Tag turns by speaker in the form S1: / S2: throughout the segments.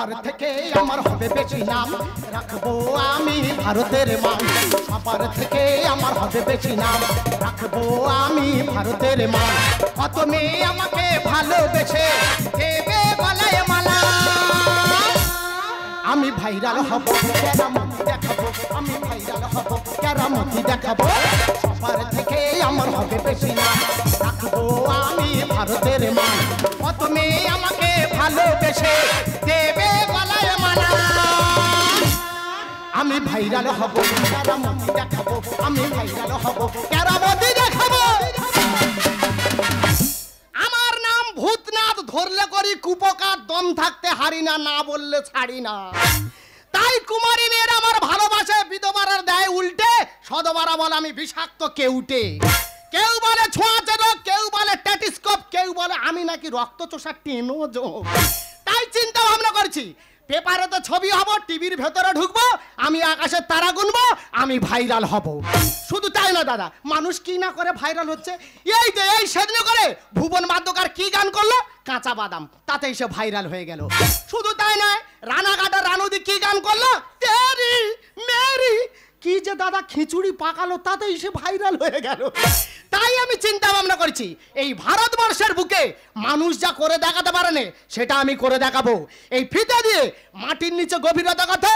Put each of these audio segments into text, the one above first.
S1: সবার থেকে আমার হবে বেশি নাম, রাখবো আমি ভারতের মান। সবার থেকে আমার হবে বেশি নাম, রাখবো আমি ভারতের মান। কত মেয়ে আমাকে ভালোবেসে দেবে গলায় মালা, আমি ভাইরাল হব, কেরামতি দেখাবো, আমি ভাইরাল হব, কেরামতি দেখাবো। সবার থেকে আমার হবে বেশি নাম, রাখবো আমি ভারতের মান। কত মেয়ে আমাকে ভালোবেসে দেবে গলায় মালা, আমি ভাইরাল হব, কেরামতি দেখাবো, আমি ভাইরাল হব, কেরামতি দেখাবো। আমার নাম ভূতনাথ, ধরলে করি কুপকার, দম থাকতে হারি না, না বললে ছাড়ি না। তাই কুমারী মেয়ের আমার ভালোবাসে, বিধবারা দেয় উল্টে, সদবারা বলে আমি বিষাক্ত কেউটে। কেউ বলে ছোঁয়াচে রোগ, কেউ বলে টেটিস্কোপ, কেউ বলে আমি নাকি রক্ত চোষা টেনো যোগ। তাই চিন্তা ভাবনা করছি, পেপারে তো ছবি হব, টিভির ভেতরে ঢুকবো, আমি আকাশের তারা গুনবো, আমি ভাইরাল হব। শুধু তাই না দাদা, মানুষ কি না করে ভাইরাল হচ্ছে। এই যে এই সেদিন করে ভুবন বাদ্যকার কি গান করলো, কাঁচা বাদাম, তাতেই সে ভাইরাল হয়ে গেল। শুধু তাই নয়, রানাঘাটের রানুদি কি গান করলো, তেরি মেরি, কি যে দাদা খিচুড়ি পাকালো, তাতেই সে ভাইরাল হয়ে গেল। তাই আমি চিন্তা ভাবনা করছি, এই ভারতবর্ষের বুকে মানুষ যা করে দেখাতে পারে না, সেটা আমি করে দেখাবো। এই ফিতে দিয়ে মাটির নিচে গভীরতা কত,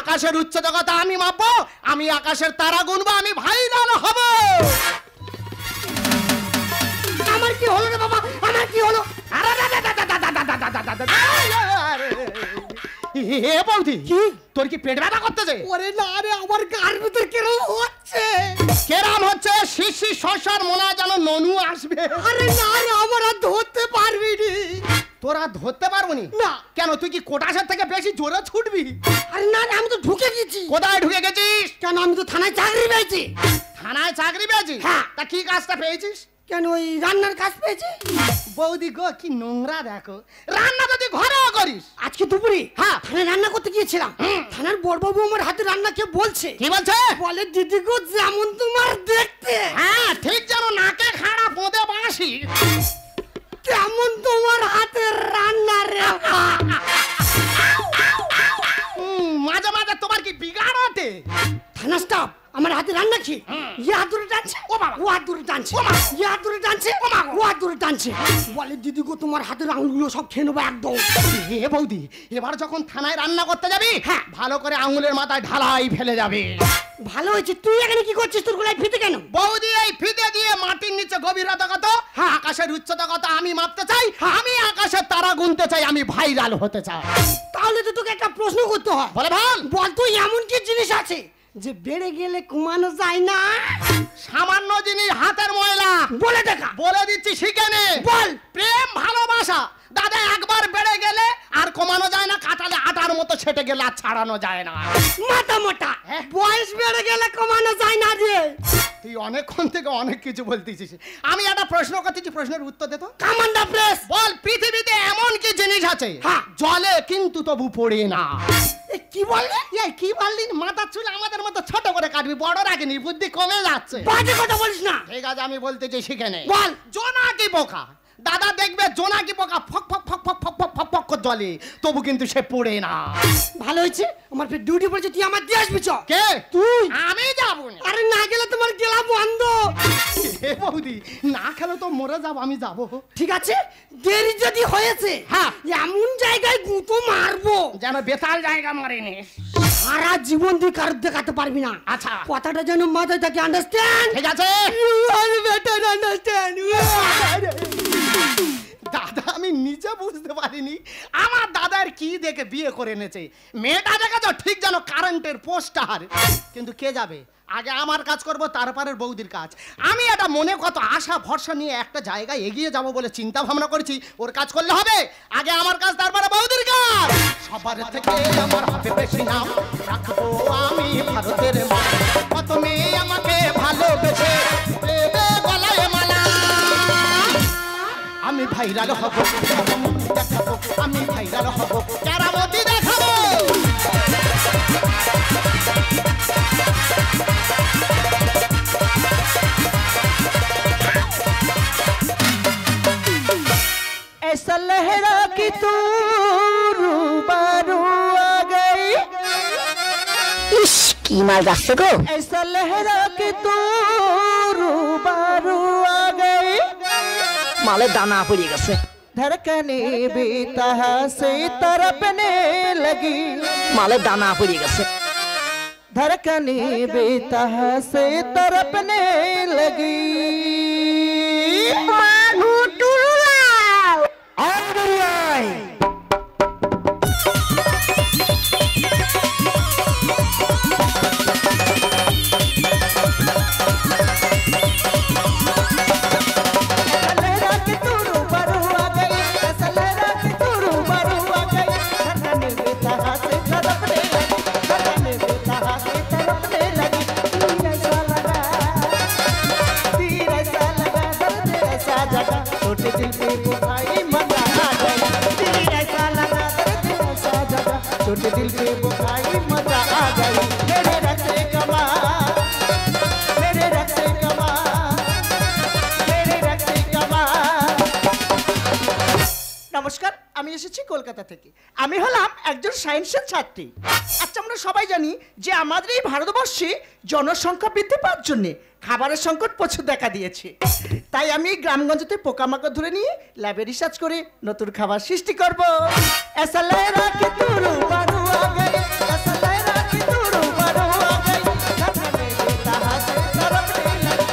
S1: আকাশের উচ্চতা কত আমি মাপবো, আমি আকাশের তারা গুনবো, আমি ভাইরাল হব।
S2: আমার কি হলো রে বাবা, আমার কি হলো?
S1: হে বৌদি, কি তোর কি পেট ব্যথা করতেছে?
S2: ওরে না রে, আমার গার ভিতর কেরম হচ্ছে।
S1: কেরাম হচ্ছে? শিশি শশার মনে যেন ননু আসবে।
S2: আরে না রে, আমার আর ধরতে পারবি নি।
S1: তোরা ধরতে পারবো
S2: না।
S1: কেন, তুই কি কোটাসের থেকে বেশি জোরে ছুটবি?
S2: আরে না রে, আমি তো ঢুকে গেছি।
S1: কোথায় ঢুকে গেছিস?
S2: কেন, আমি তো থানায় চাকরি পেয়েছি।
S1: থানায় চাকরি পেয়েছিস?
S2: হ্যাঁ।
S1: তা কি কাজটা পেয়েছিস?
S2: কেন, ওই রান্নার কাজ পেয়েছি।
S1: বৌদি গো, কি নোংরা দেখো, রান্না যদি ঘরেও করিস।
S2: আজকে দুপুরে
S1: হ্যাঁ
S2: থানায় রান্না করতে গিয়েছিলাম, থানার বড়বাবু আমার হাতে রান্না কে বলছে।
S1: কি বলছে?
S2: বলে দিদি গো, যেমন তোমার দেখতে,
S1: হ্যাঁ ঠিক যেন নাকে খাড়া পোঁদে বাঁশি,
S2: কেমন তোমার হাতের রান্না রে।
S1: মাঝে মাঝে তোমার কি বিগাড় ওঠে?
S2: থানা স্টাফ আমার হাতে রান্না খেয়ে ইয়ে হাত ধরে টানছে, ও বাবা, ও হাত ধরে টানছে, ইয়ে হাত ধরে টানছে, ও বাবা, ও হাত ধরে টানছে। বলে দিদি গো, তোমার হাতের আঙুলগুলো সব খেয়ে নেবো একদম।
S1: এ বৌদি, এবার যখন থানায় রান্না করতে যাবি,
S2: হ্যাঁ,
S1: ভালো করে আঙুলের মাথায় ঢালাই ফেলে যাবে।
S2: ভালো হয়েছে। তুই এখানে কি করছিস? তোর গলায় ফিতে কেন?
S1: বৌদি, এই ফিতে দিয়ে মাটির নিচে গভীরতা কত, আকাশের উচ্চতা কত আমি মাপতে চাই, আমি আকাশের তারা গুনতে চাই, আমি ভাইরাল হতে চাই।
S2: তাহলে তো তোকে একটা প্রশ্ন করতে হয়।
S1: বলে বল।
S2: বল তুই এমন কি জিনিস আছে যে বেড়ে গেলে কমানো যায় না?
S1: সামান্য জিনিস, হাতের ময়লা।
S2: বলে দেখা।
S1: বলে দিচ্ছি, শিখে নে।
S2: বল।
S1: প্রেম ভালোবাসা দাদা, একবার বেড়ে গেলে আর কমানো যায় না, কাটালে আটার মতো ছেটে গেলে আর ছাড়ানো যায় না।
S2: মাথা মোটা, বয়স বেড়ে গেলে কমানো যায় না রে।
S1: তুই অনেকক্ষণ থেকে অনেক কিছু বলতেছিস, আমি একটা প্রশ্ন করতেছি, প্রশ্নের উত্তর দে তো।
S2: কামান্ডা প্রেস।
S1: বল, পৃথিবীতে এমন কি জিনিস আছে
S2: হ্যাঁ,
S1: জলে কিন্তু তবু পড়ে না?
S2: কি বললি?
S1: এই কি বললি? মাথার চুল আমাদের মতো ছোট করে কাটবি, বড় রাখিনি, বুদ্ধি কমে যাচ্ছে।
S2: বাজে কথা বলিস না।
S1: ঠিক আছে, আমি বলতেছি, শিখে নে।
S2: বল।
S1: জোনাকি পোকা দাদা, দেখবে জোনাকি পোকা ফক ফক ফক ফক ফক ফক ফক ফক জলে, তবু কিন্তু সে পড়ে না।
S2: ভালো হয়েছে, আমার ফের ডিউটি পড়েছে, তুই আমার দিয়ে আসবি। চ।
S1: কে?
S2: তুই।
S1: আমি যাবো না।
S2: আরে না গেলে তোমার গেলা বন্ধ।
S1: এ বৌদি, না খেলে তো মরে যাবো, আমি যাবো।
S2: ঠিক আছে, দেরি যদি হয়েছে,
S1: হ্যাঁ,
S2: এমন জায়গায় গুঁতো মারবো
S1: যেন বেতাল জায়গা মারিনি,
S2: সারা জীবন তুই কারোর দেখাতে পারবি না।
S1: আচ্ছা,
S2: কথাটা যেন মাথায় থাকে, আন্ডারস্ট্যান্ড?
S1: ঠিক আছে।
S2: আন্ডারস্ট্যান্ড।
S1: দাদা, আমি নিজে বুঝতে পারিনি আমার দাদার কি দেখে বিয়ে করে এনেছে। মেয়েটা দেখেছ ঠিক যেন কারেন্টের পোস্টার, কিন্তু কে যাবে? আগে আমার কাজ করব, তারপরের বৌদির কাজ। আমি এটা মনে কত আশা ভরসা নিয়ে একটা জায়গায় এগিয়ে যাব বলে চিন্তা ভাবনা করেছি, ওর কাজ করলে হবে। আগে আমার কাজ, তারপরে বৌদির কাজ। সবার থেকে আমার হবে বেশি নাম, রাখবো আমি ভারতের মান। কত মেয়ে আমাকে ভালোবেসে দেবে গলায় মালা, আমি ভাইরাল হব, দেখাবো, আমি ভাইরাল হব, কেরামতি দেখাবো।
S2: ऐसा लहरा कि तू रूबरू
S3: কি মাল যাচ্ছে গো?
S4: ऐसा लहरा के तू रूबरू आ गई,
S3: মালের দানা পড়ে গেছে।
S4: धड़कने बेतहा से तड़पने लगी,
S3: মালের দানা পড়ে গেছে।
S4: धड़कने बेतहा से तड़पने लगी। छोटे दिल पे बुखाई मजा आ गई, दिल ऐसा लगा दर्द ऐसा जगा, छोटे दिल पे बुखाई मजा आ गई। मेरे रंग से कमा, मेरे रंग से कमा, मेरे रंग से कमा। নমস্কার, আমি এসেছি কলকাতা থেকে। আমি হলাম একজন সায়েন্সের ছাত্রী। আচ্ছা, আমরা সবাই জানি যে আমাদের এই ভারতবর্ষে জনসংখ্যা বৃদ্ধি পাওয়ার জন্য খাবারের সংকট প্রচুর দেখা দিয়েছে। তাই আমি গ্রামগঞ্জতে পোকামাকড় ধরে নিয়ে ল্যাবে রিসার্চ করে নতুন খাবার সৃষ্টি করব। ऐसा लहरा के तू रूबरू आ गई, ऐसा लहरा के तू रूबरू आ गई, धड़कने बेतहा से तड़पने लगी,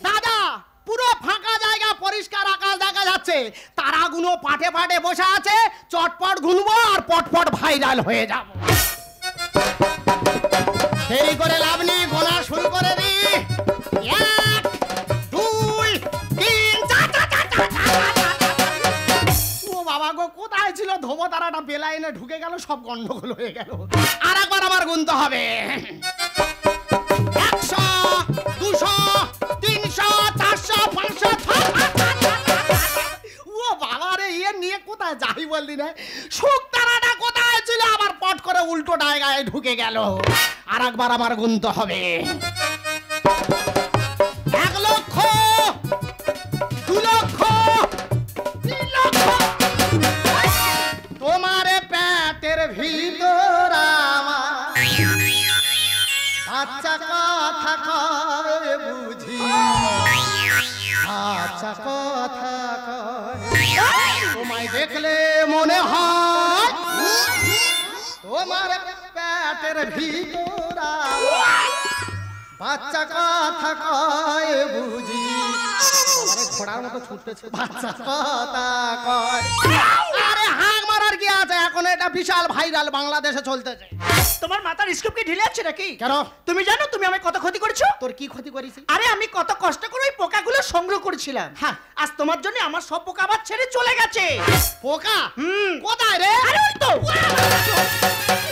S1: দাদা পুরো ফাঁকা জায়গা, পরিষ্কার আকাশ দেখা যাচ্ছে, তারাগুলো পাটে পাটে বসে আছে, চটপট ঘুরবো আর পটপট ভাইরাল হয়ে যাব। দেরি করে লাভ নেই, গোনা শুরু করে দি। 1 2 3 4। ও বাবা গো, কোথায় ছিল ধোবতারাটা? বেলাইনে ঢুকে গেল, সব গন্ডগোল হয়ে গেল। আর একবার আমার গুনতে হবে। 100 200 300 400 500। ও বাবা রে, ইয়ে নিয়ে কোথায় যাই বললি না? শুকতারাটা কোথায় ছিল? আবার পট করে উল্টো জায়গায় ঢুকে গেল। আর একবার আমার গুনতে হবে। 1 লক্ষ 2 লক্ষ 3 লক্ষ। তোমার পেটের ভিতর আমার বাচ্চা কথা কয় বুঝি, বাচ্চা কথা কয়। তোমায় দেখলে মনে হয় তোমার পেটের ভিতর বাচ্চা কথা কয় বুঝি। ঘোড়ার মতো ছুটতেছে, বাচ্চা কথা কয়। আরে হাঁক মারার কি আছে? এখন এটা বিশাল ভাইরাল, বাংলাদেশে চলতেছে।
S4: তোমার মাথার স্কুপ কি ঢিলে আছে নাকি?
S1: কেন?
S4: তুমি জানো তুমি আমায় কত ক্ষতি করেছো?
S1: তোর কি ক্ষতি করেছি?
S4: আরে আমি কত কষ্ট করে ওই পোকাগুলো সংগ্রহ করেছিলাম।
S1: হ্যাঁ,
S4: আজ তোমার জন্য আমার সব পোকা আবার ছেড়ে চলে গেছে।
S1: পোকা?
S4: কোথায় রে? আরে ওই তো।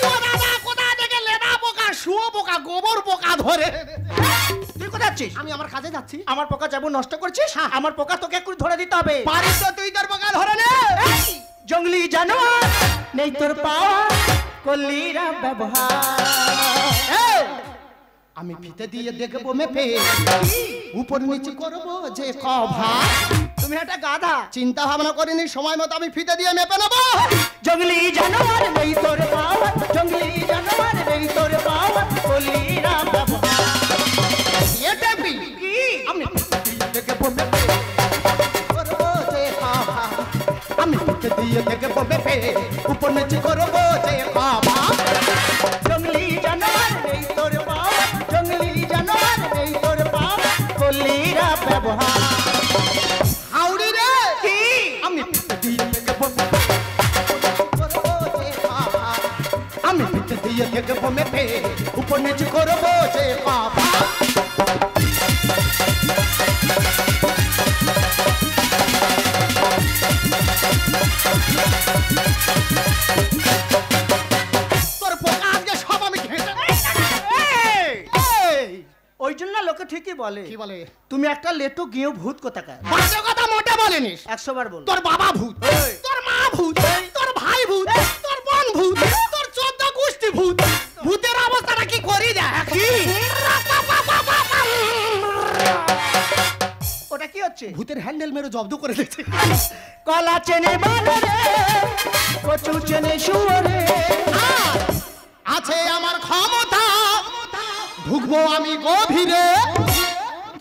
S1: ও দাদা, কোথায় থেকে লেদা পোকা, শুয়ো পোকা, গোবর পোকা ধরে।
S4: তুই কোথায় যাচ্ছিস?
S1: আমি আমার কাজে যাচ্ছি।
S4: আমার পোকা যেমন নষ্ট করছিস, আমার পোকা তোকে একটু ধরে দিতে হবে।
S1: পারিস তো তুই তোর পোকা ধরে নে।
S4: জঙ্গলি জানোয়ার নেই তোর পাওয়া, করলি রা ব্যবহার।
S1: আমি ফিতে দিয়ে দেখবো মেপে, উপর নিচে করবো যে কভা।
S4: তুমি একটা গাধা।
S1: চিন্তা ভাবনা করিনি, সময় মতো আমি ফিতে দিয়ে মেপে নেবো।
S4: জঙ্গলি জানোয়ার নেই তোর পাওয়া, জঙ্গলি জানোয়ার নেই তোর পাওয়া, করলি রা ব্যবহার।
S1: এটা কি? আমি দেখবো মেপে, করবো যে কভা। আমি ফিতে দিয়ে দেখবো মেপে, উপর নিচে করবো যে কভা।
S4: জঙ্গলি জানোয়ার নেই তোর পাওয়া, জঙ্গলি জানোয়ার নেই তোর পাওয়া, করলি রা ব্যবহার।
S1: হাউড়ি রে,
S4: কি?
S1: আমি ফিতে দিয়ে দেখবো মেপে, করবো যে কভা। আমি ফিতে দিয়ে দেখবো মেপে, উপর নিচে করবো যে কভা। তোর পোকা আজকে সব আমি ঘেঁটে।
S4: ওই জন্য লোকে ঠিকই বলে,
S1: কি বলে?
S4: তুমি একটা লেটো গিয়েও ভূত কোথাকার।
S1: বাজে কথা মোটে বলেনিস।
S4: 100 বার বল।
S1: তোর বাবা ভূত, তোর মা ভূত, তোর ভাই ভূত, তোর বোন ভূত, তোর 14 গোষ্ঠী ভূত। ভূতের অবস্থাটা কি করি দেখ।
S4: ওটা কি হচ্ছে?
S1: ভূতের হ্যান্ডেল মেরে জব্দ করে দিয়েছে।
S4: কলা চেনে বানরে, কচু চেনে শুয়োরে।
S1: আছে আমার ক্ষমতা, ঢুকবো আমি গভীরে।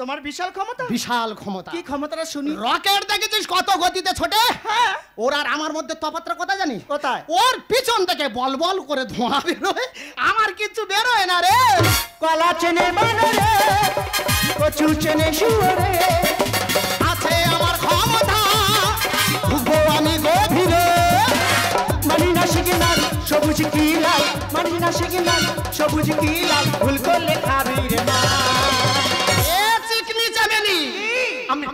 S4: তোমার বিশাল ক্ষমতা?
S1: বিশাল ক্ষমতা।
S4: কি ক্ষমতাটা শুনি?
S1: রকেট দেখেছিস কত গতিতে ছোটে?
S4: হ্যাঁ।
S1: ওর আর আমার মধ্যে তফাৎটা কথা জানিস?
S4: কোথায়?
S1: ওর পিছন থেকে বল বল করে ধোঁয়া বেরোয়, আমার কিছু বেরোয় না রে।
S4: কলা চেনে বানরে, কচু চেনে শুয়োরে।
S1: আছে আমার ক্ষমতা, ঢুকবো আমি গভীরে।
S4: মানি না সিগনাল সবুজ কি লাল, মানি না সিগনাল সবুজ কি লাল, ভুল করলে খাবি রে মা।
S1: এ চিকনি চামেলি, আমি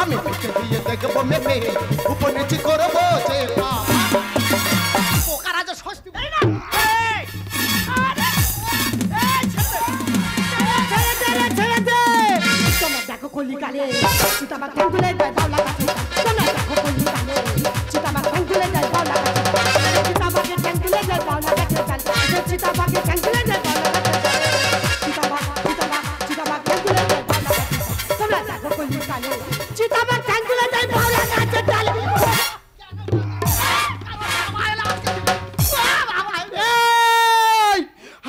S1: আমি পিঠে দিয়ে দেখবো মেপে, উপর নিচে করবো যে পোকারা যে স্বস্তি পাই না।
S2: তোমরা দেখো কলিকালে চিতাবাঘ ঠ্যাঙ্গুলে যায় বাউলা গাছে। তোমরা দেখো কলিকালে চিতাবাঘ ঠ্যাঙ্গুলে যায় বাউলা গাছে। চিতাবাঘের ঠ্যাঙ্গুলে যায় বাউলা গাছে। চিতাবাঘের ঠ্যাঙ্গুলে যায় বাউলা গাছে। চিতাবাঘ চিতাবাঘ ঠ্যাঙ্গুলে যায় বাউলা গাছে। তোমরা দেখো কলিকালে চিতাবাঘ ঠ্যাঙ্গুলে যায় বাউলা গাছে।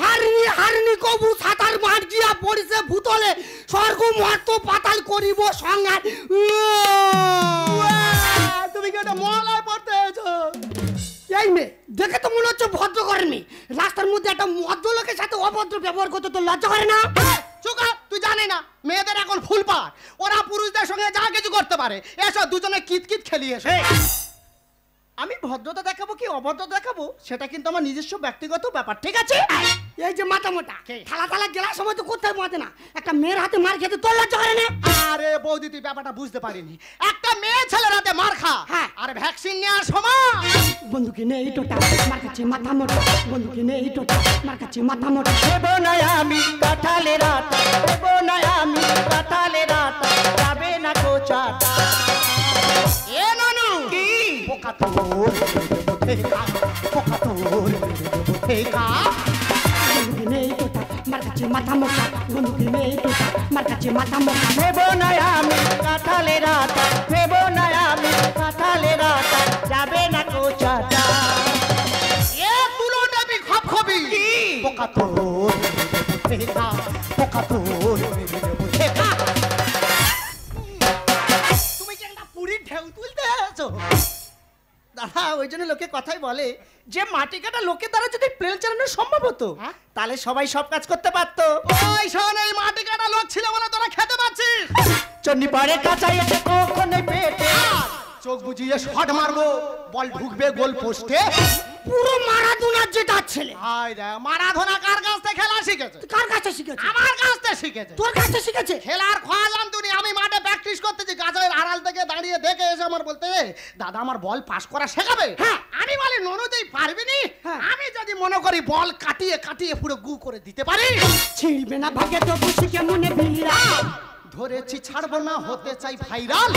S2: হারনি হারনি কবু সাঁতার মার দিয়া পড়িছে ভূতলে, স্বর্গ মর্ত পাতাল করিব সংহার।
S1: তুমি কি এটা মহলায় পড়তে এসো?
S2: এই মেয়ে দেখে তো মনে হচ্ছে ভদ্র করেন মেয়ে, রাস্তার মধ্যে একটা ভদ্রলোকের সাথে অভদ্র ব্যবহার করতে তো লজ্জা করে না?
S1: চুকা, তুই জানি না মেয়েদের এখন ফুল পার, ওরা পুরুষদের সঙ্গে যা কিছু করতে পারে। এসো দুজনে কিতকিত খেলি এসো।
S4: আমি ভদ্রতা দেখাবো কি অভদ্রতা দেখাবো সেটা কিন্তু আমার নিজস্ব ব্যক্তিগত ব্যাপার, ঠিক আছে?
S2: এই যে মাথা মোটা থালা থালা গেলার সময় তো কোথায় মতে না, একটা মেয়ের হাতে মার খেতে তোর লজ্জা করে না?
S1: আরে বৌদি তুই ব্যাপারটা বুঝতে পারিনি, একটা মেয়ে ছেলের হাতে মার খা,
S2: হ্যাঁ।
S1: আর ভ্যাকসিন নেওয়ার সময়
S2: বন্ধুকে নে এই টোটা মার কাছে মাথা মোটা, বন্ধুকে নে এই টোটা মার কাছে মাথা মোটা।
S4: দেবো না আমি কাঁঠালের আটা, দেবো না আমি কাঁঠালের আটা, যাবে না কোচাটা।
S1: এ নানু
S4: কি?
S1: পোকা তোর ঠেকা, পোকা তোর ঠেকা।
S2: বন্ধুকে নে এই টোটা মার কাছে মাথা মোটা, বন্ধুকে নে এই টোটা মার কাছে মাথা মোটা।
S4: দেবো না আমি কাঁঠালের আটা, দেবো না আমি কাঁঠালের আটা, যাবে না কোচাটা।
S1: এ তুলো নেবি খপ খবি, পোকা তোর ঠেকা, পোকা তোর ঠেকা। তুমি কি একটা পুরীর ঢেউ তুলতে এসো?
S4: দাদা ওই জন্য লোকে কথাই বলে যে মাটি কাটা লোকের দ্বারা যদি প্লেন চালানো সম্ভব হতো,
S1: হ্যাঁ?
S4: তাহলে সবাই সব কাজ করতে পারতো।
S1: ওই শোন, এই মাটি কাটা লোক ছিল বলে তোরা খেতে পাচ্ছিস।
S4: চন্ডি পাড়ে কাঁচাই এসে কখনো পেটে,
S1: চোখ বুঝিয়ে শট মারবো, বল ঢুকবে গোল পোস্টে।
S2: পুরো মারাদোনার যেটা ছেলে।
S1: হায় রে, মারাধোনা কার কাছ থেকে খেলা শিখেছে?
S2: কার কাছে শিখেছে?
S1: আমার কাছ থেকে শিখেছে।
S2: তোর কাছে শিখেছে?
S1: খেলার খোয়া জানতো নি, আমি মাঠে প্র্যাকটিস করতেছি, গাছের আড়াল থেকে দাঁড়িয়ে দেখে এসে আমার বলতে, দাদা আমার বল পাস করা শেখাবে?
S2: হ্যাঁ।
S1: আমি বলি ননুতেই পারবি নি।
S2: হ্যাঁ।
S1: আমি যদি মনে করি বল কাটিয়ে কাটিয়ে পুরো গু করে দিতে পারি,
S2: ছিড়বে না ভাগে তো বুঝি কেমনে বিড়াল।
S1: ধরেছি ছাড়বো না, হতে চাই ভাইরাল।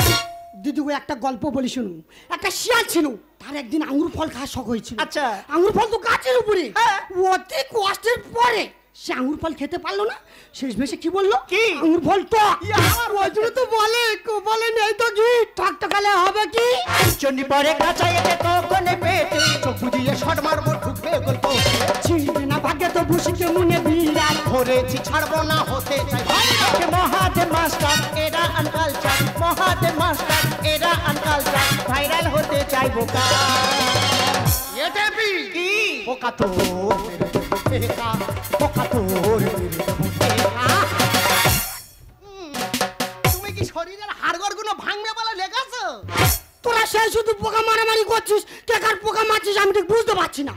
S2: দিদিগো একটা গল্প বলি শুনুন। একটা শিয়াল ছিল, তার একদিন আঙ্গুর ফল খাওয়ার শখ হয়েছিল।
S4: আচ্ছা।
S2: আঙ্গুর ফল তো গাছের উপরে।
S4: হ্যাঁ।
S2: অতি কষ্টের পরে সে আঙ্গুর ফল খেতে পারলো না। শেষ মেশে কি বললো?
S4: কি?
S2: আঙ্গুর ফল টক। ওই জন্য তো বলে কপালে নেই তো ঘি, ঠকঠকালে হবে কি?
S4: চন্ডি পাড়ে কাঁচাই এসে কখনো পেটে,
S1: চোখ বুঝিয়ে শট মারবো, ঢুকবে গোল পোস্টে।
S2: ছিড়বে না ভাগে তো বুঝি কেমনে বিড়াল।
S1: ধরেছি ছাড়বো না, হতে চাই ভাইরাল।
S4: মহাদেব মাস্টার এরা আনকালচার, মহাদেব মাস্টার এরা আনকালচার, ভাইরাল হতে চাই বোকা।
S1: এটেপি
S4: কি?
S1: পোকা তোর ঠেকা, পোকা তোর ঠেকা। তুমি কি শরীরের হাড়গোড়গুলো ভাঙবে বলে লেখাছো?
S2: তোরা সে শুধু পোকা মারামারি করছিস, কে কার পোকা মারছিস আমি ঠিক বুঝতে পারছি না।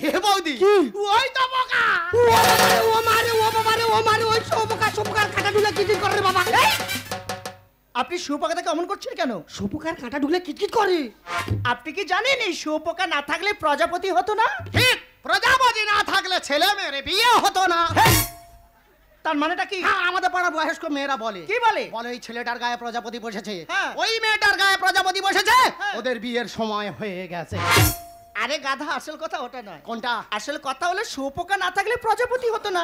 S1: হে বৌদি,
S2: কি?
S1: ওই তো পোকা।
S2: ও বাবারে, ও মারে, ও বাবারে, ও মারে, ওই শুপোকার কাঁটা ঢুলে কিটকিট করে রে বাবা। এই!
S4: আপনি শুয়োপোকাটাকে অমন করছেন কেন?
S2: শুপোকার কাঁটা ঢুলে কিটকিট করে।
S4: আপনি কি জানেন এই শুয়োপোকা না থাকলে প্রজাপতি হতো না?
S1: ঠিক, প্রজাপতি না থাকলে ছেলে মেয়ের বিয়ে হতো না।
S4: তার মানেটা কি?
S1: হ্যাঁ, আমাদের পাড়ার বয়স্ক মেয়েরা বলে।
S4: কি বলে?
S1: বলে ওই ছেলেটার গায়ে প্রজাপতি বসেছে,
S4: হ্যাঁ।
S1: ওই মেয়েটার গায়ে প্রজাপতি বসেছে,
S4: হ্যাঁ।
S1: ওদের বিয়ের সময় হয়ে গেছে।
S4: আরে গাধা, আসল কথা ওটা নয়।
S1: কোনটা?
S4: আসল কথা হলো শুয়োপোকা না থাকলে প্রজাপতি হতো না,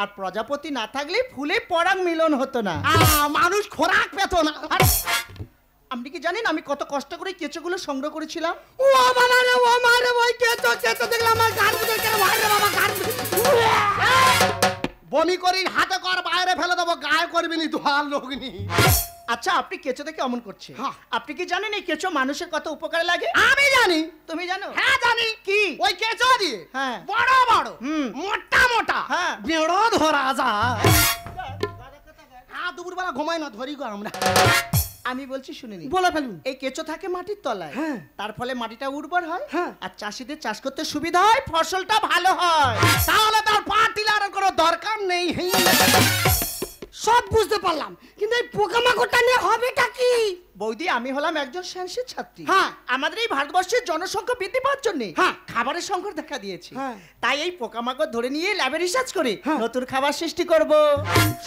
S4: আর প্রজাপতি না থাকলে ফুলে পরাগ মিলন হতো না।
S1: মানুষ খোরাক পেত না।
S4: আপনি কি জানেন আমি কত কষ্ট করে কেঁচোগুলো সংগ্রহ করেছিলাম?
S2: ও বাবা রে, ও মারে, ওই কেঁচো দেখলে আমার গান বুঝে কেন ভাই রে বাবা, গান
S1: বমি করি হাতে কর, বাইরে ফেলে দেবো, গায়ে করবি নি, ধোয়ার লোক নি।
S4: আচ্ছা, আপনি কেঁচো দেখে অমন করছে।
S1: হ্যাঁ।
S4: আপনি কি জানেন এই কেঁচো মানুষের কত উপকারে লাগে?
S1: আমি জানি।
S4: তুমি জানো?
S1: হ্যাঁ জানি।
S4: কি?
S1: ওই কেঁচো দিয়ে
S4: হ্যাঁ।
S1: বড় বড় মোটা মোটা
S4: হ্যাঁ।
S1: বেড়ো ধরা যায়। দুপুরবেলা ঘুমাই না, ধরি গো আমরা।
S4: আমি বলছি শুনে নি।
S2: বলে ফেলুন।
S4: এই কেঁচো থাকে মাটির তলায়,
S2: হ্যাঁ।
S4: তার ফলে মাটিটা উর্বর হয়,
S2: হ্যাঁ।
S4: আর চাষিদের চাষ করতে সুবিধা হয়, ফসলটা ভালো হয়।
S1: তাহলে তার পাটিলার কোনো দরকার নেই।
S2: সব বুঝতে পারলাম, কিন্তু এই পোকামাকড়টা নিয়ে হবেটা কি?
S4: বৌদি, আমি হলাম একজন সায়েন্সের ছাত্রী।
S2: হ্যাঁ।
S4: আমাদের এই ভারতবর্ষের জনসংখ্যা বৃদ্ধি পাওয়ার জন্য
S2: হ্যাঁ।
S4: খাবারের সংকট দেখা দিয়েছে।
S2: হ্যাঁ।
S4: তাই এই পোকামাকড় ধরে নিয়ে ল্যাবে রিসার্চ করে
S2: হ্যাঁ।
S4: নতুন খাবার সৃষ্টি করব।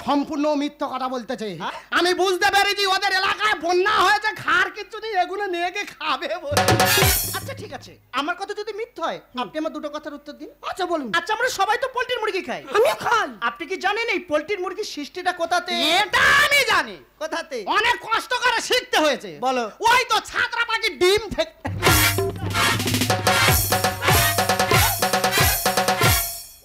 S1: সম্পূর্ণ মিথ্যা কথা বলতেছে।
S4: হ্যাঁ?
S1: আমি বুঝতে পেরেছি ওদের এলাকায় বন্যা হয়েছে, খার কিছু নেই, এগুলো নিয়ে গিয়ে খাবে বলে।
S4: আচ্ছা ঠিক আছে, আমার কথা যদি মিথ্যা হয় আপনি আমার দুটো কথার উত্তর দিন।
S2: আচ্ছা বলুন।
S4: আচ্ছা, আমরা সবাই তো পোল্ট্রির মুরগি খাই।
S2: আমিও খাই।
S4: আপনি কি জানেন এই পোল্ট্রির মুরগির সৃষ্টিটা কোথাতে?
S1: এটা আমি জানি।
S4: কোথাতে?
S1: অনেক কষ্ট করে শিখতে হয়েছে।
S4: বলো।
S1: ওই তো ছাত্রা পাখির ডিম থেকে।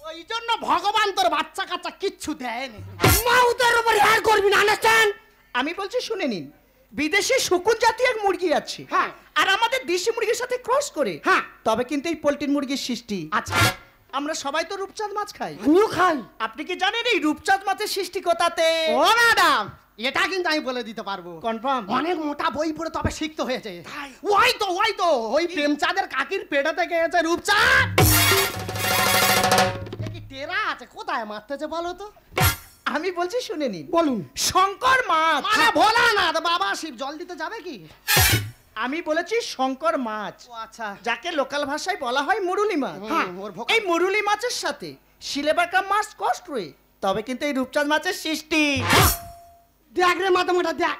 S1: ওই জন্য ভগবান তোর বাচ্চা কাচ্চা কিচ্ছু দেয়নি।
S2: মাউদের উপর হেয়ার করবি না, আন্ডারস্ট্যান্ড?
S4: আমি বলছি শুনে নিন, বিদেশে শকুন জাতীয় এক মুরগি আছে,
S1: হ্যাঁ।
S4: আর আমাদের দেশি মুরগির সাথে ক্রস করে,
S1: হ্যাঁ।
S4: তবে কিন্তু এই পোল্ট্রির মুরগির সৃষ্টি।
S1: আচ্ছা,
S4: আমরা সবাই তো রূপচাঁদ মাছ খাই।
S2: আমিও খাই।
S4: আপনি কি জানেন এই রূপচাঁদ মাছের সৃষ্টি কোথাতে?
S1: ও ম্যাডাম, এটা কিন্তু আমি বলে দিতে পারবো।
S4: কনফার্ম?
S1: অনেক মোটা বই পড়ে তবে শিখতে হয়েছে। ওই তো ওই প্রেমচাঁদের কাকির পেটে থেকে এসে রূপচাঁদ। এ কি টেরা আছে, কোথায় মারতেছে বলো তো?
S4: আমি বলছি শুনে নিন,
S2: বলুন।
S4: শঙ্কর মাছ।
S1: মানে ভোলা না বাবা শিব জল দিতে যাবে কি?
S4: আমি বলেছি শঙ্কর মাছ,
S1: ও আচ্ছা।
S4: যাকে লোকাল ভাষায় বলা হয় মুরুলি মাছ।
S1: হ্যাঁ, ওর ভোকা-
S4: এই মুরুলি মাছের সাথে সিলেবাকা মাছ কষ্ট রয়ে, তবে কিন্তু এই রূপচাঁদ মাছের সৃষ্টি।
S2: দেখ রে মাথা মোটা, দেখ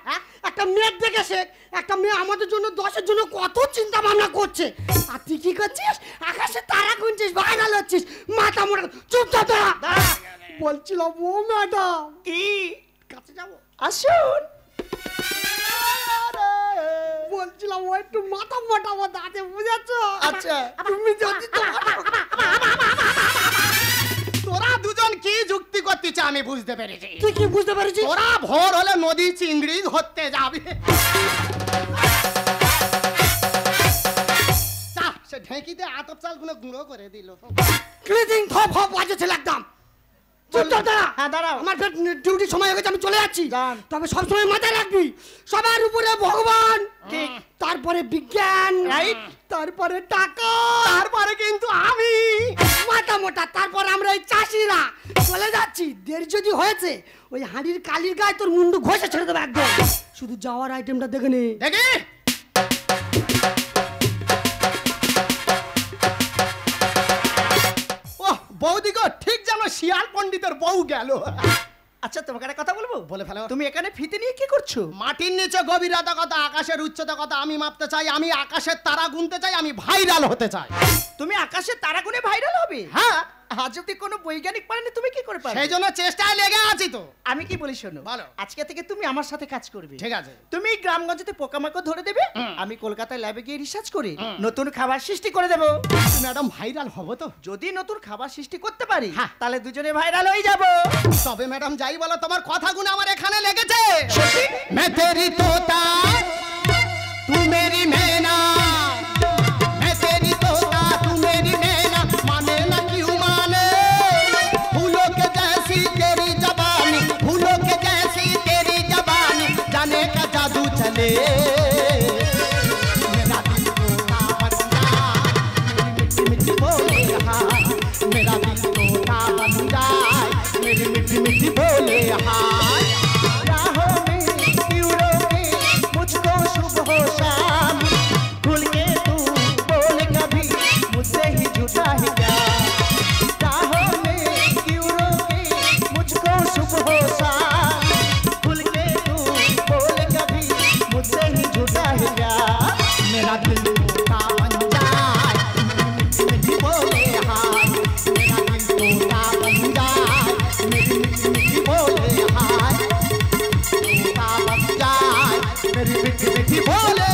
S2: একটা মেয়ে দেখেছে, একটা মেয়ে আমাদের জন্য 10-এর জন্য কত চিন্তা ভাবনা করছে, আর তুই কি করছিস? আকাশে তারা গুনছিস, ভাইরাল হচ্ছিস, মাথা মোটা। চুপ থাক তোরা। বলছিলাম ও ম্যাডাম,
S4: কি?
S1: কাছে যাবো?
S4: আসুন।
S2: বলছিলাম ও একটু মাথা মোটা মতো আছে, বুঝেছো?
S4: আচ্ছা।
S2: তুমি যদি
S1: তোরা দুজন কি যুক্তি করতেছ আমি বুঝতে পেরেছি।
S2: তুই কি বুঝতে পেরেছিস?
S1: তোরা ভোর হলে নদী চিংড়ি ধরতে যাবে। যা, সে ঢেঁকিতে আতপ চালগুলো গুঁড়ো করে দিল।
S2: ক্লিজিং থপ হপ বাজেছে একদম। চুপ থাক তোরা।
S4: হ্যাঁ, দাঁড়াও।
S2: আমার ডিউটি সময় হয়ে গেছে, আমি চলে যাচ্ছি।
S4: যান।
S2: তবে সবসময় মাথায় রাখবি, সবার উপরে ভগবান,
S4: ঠিক।
S2: তারপরে বিজ্ঞান,
S4: রাইট।
S2: তারপরে টাকা,
S1: তারপরে কিন্তু আমি
S2: মাথা মোটা, তারপর আমরা এই চাষিরা চলে যাচ্ছি। দেরি যদি হয়েছে ওই হাঁড়ির কালির গায়ে তোর মুন্ডু ঘষে ছেড়ে দেবে একদম। শুধু যাওয়ার আইটেমটা দেখে নে।
S1: দেখি। ওহ বৌদি গো, ঠিক যেন শিয়াল পণ্ডিতের বউ গেল।
S4: আচ্ছা, তোমাকে একটা কথা বলবো?
S1: বলে ফেলো।
S4: তুমি এখানে ফিতে নিয়ে কি করছো?
S1: মাটির নিচে গভীরতা কথা, আকাশের উচ্চতা কথা আমি মাপতে চাই, আমি আকাশের তারা গুনতে চাই, আমি ভাইরাল হতে চাই।
S4: তুমি আকাশে তারা গুনে ভাইরাল হবে?
S1: হ্যাঁ,
S4: আজ অব্দি কোনো বৈজ্ঞানিক পারেনি, তুমি কি করে পারবে?
S1: সেই জন্য চেষ্টায় লেগে আছি তো।
S4: আমি কি বলি শোনো,
S1: বলো।
S4: আজকে থেকে তুমি আমার সাথে কাজ করবে।
S1: ঠিক আছে।
S4: তুমি গ্রামগঞ্জে পোকামাকড় ধরে দেবে, আমি কলকাতায় ল্যাবে গিয়ে রিসার্চ করে নতুন খাবার সৃষ্টি করে দেবো।
S1: ম্যাডাম ভাইরাল হবো তো?
S4: যদি নতুন খাবার সৃষ্টি করতে পারি,
S1: হ্যাঁ।
S4: তাহলে দুজনে ভাইরাল হয়ে যাব।
S1: তবে ম্যাডাম যাই বলো, তোমার কথাগুলো আমার এখানে লেগেছে।
S4: সত্যি?
S1: मैं तेरी तोता तू मेरी मैना, मैं तेरी तोता तू मेरी मैना, माने ना क्यों माने, फूलों के जैसी तेरी जबानी, फूलों के जैसी तेरी जबानी, जाने का जादू चले मेरा दिल तोता बन जाए, मेरी मिट्टी मिट्टी बोले हाय, मेरा दिल तोता बन जाए, मेरी मिट्टी मिट्टी बोले हाय।
S4: राहों में क्यों रोके मुझको सुबह शाम, खुल
S1: मीठी बोले हाय तोता बन जाए मेरी मीठी मीठी बोले